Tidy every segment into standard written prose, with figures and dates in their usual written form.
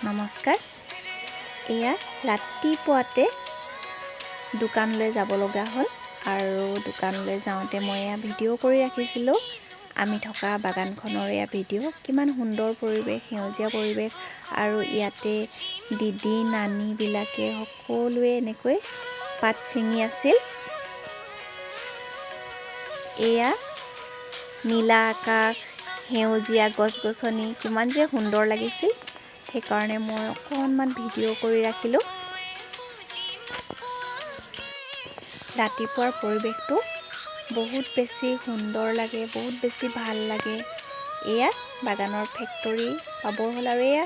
নমস্কাৰ। এয়া ৰাতিপুৱাতে দোকানলৈ যাব লগা হ'ল আৰু দোকানলৈ যাওঁতে মই এয়া ভিডিঅ' কৰি ৰাখিছিলোঁ আমি থকা বাগানখনৰ এয়া ভিডিঅ'। কিমান সুন্দৰ পৰিৱেশ, সেউজীয়া পৰিৱেশ, আৰু ইয়াতে দিদি নানীবিলাকে সকলোৱে এনেকৈ পাত ছিঙি আছিল। এয়া নীলা আকাশ, সেউজীয়া গছ-গছনি কিমান যে সুন্দৰ লাগিছিল, সেইকাৰণে মই অকণমান ভিডিঅ' কৰি ৰাখিলোঁ। ৰাতিপুৱাৰ পৰিৱেশটো বহুত বেছি সুন্দৰ লাগে, বহুত বেছি ভাল লাগে। এয়া বাগানৰ ফেক্টৰী পাবৰ হ'ল, আৰু এয়া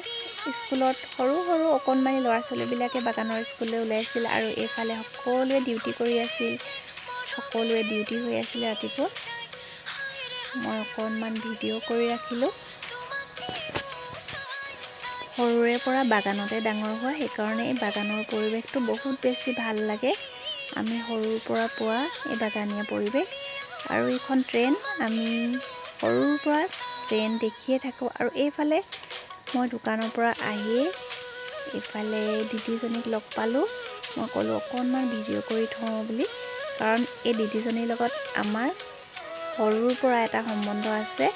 স্কুলত সৰু সৰু অকণমানি ল'ৰা ছোৱালীবিলাকে বাগানৰ স্কুললৈ ওলাইছিল, আৰু এইফালে সকলোৱে ডিউটি কৰি আছিল, সকলোৱে ডিউটি হৈ আছিলে ৰাতিপুৱা। মই অকণমান ভিডিঅ' কৰি ৰাখিলোঁ। সৰুৰে পৰা বাগানতে ডাঙৰ হোৱা, সেইকাৰণে এই বাগানৰ পৰিৱেশটো বহুত বেছি ভাল লাগে। আমি সৰুৰ পৰা পোৱা এই বাগানীয়া পৰিৱেশ, আৰু এইখন ট্ৰেইন, আমি সৰুৰ পৰা ট্ৰেইন দেখিয়ে থাকোঁ। আৰু এইফালে মই দোকানৰ পৰা আহিয়ে এইফালে দিদিজনীক লগ পালোঁ। মই ক'লোঁ অকণমান ভিডিঅ' কৰি থওঁ বুলি, কাৰণ এই দিদিজনীৰ লগত আমাৰ সৰুৰ পৰা এটা সম্বন্ধ আছে।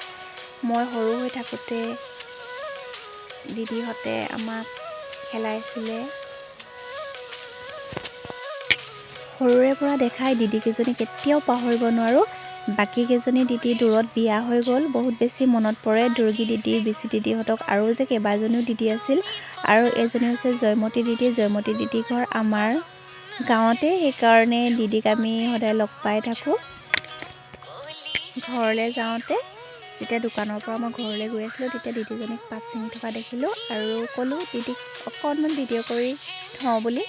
মই সৰু হৈ থাকোঁতে দিদিহঁতে আমাক খেলাইছিলে। সৰুৰে পৰা দেখাই দিদিকেইজনী কেতিয়াও পাহৰিব নোৱাৰোঁ। বাকীকেইজনী দিদি দূৰত বিয়া হৈ গ'ল, বহুত বেছি মনত পৰে দুৰ্গী দিদি, বিচি দিদিহঁতক, আৰু যে কেইবাজনীও দিদি আছিল। আৰু এজনী হৈছে জয়মতী দিদি। জয়মতী দিদি ঘৰ আমাৰ গাঁৱতে, সেইকাৰণে দিদিক আমি সদায় লগ পাই থাকোঁ। ঘৰলৈ যাওঁতে যেতিয়া দোকানৰ পৰা মই ঘৰলৈ গৈ আছিলোঁ, তেতিয়া দিদিজনীক পাত ছিঙি থকা দেখিলোঁ আৰু ক'লোঁ দিদিক অকণমান ভিডিঅ' কৰি থওঁ বুলি।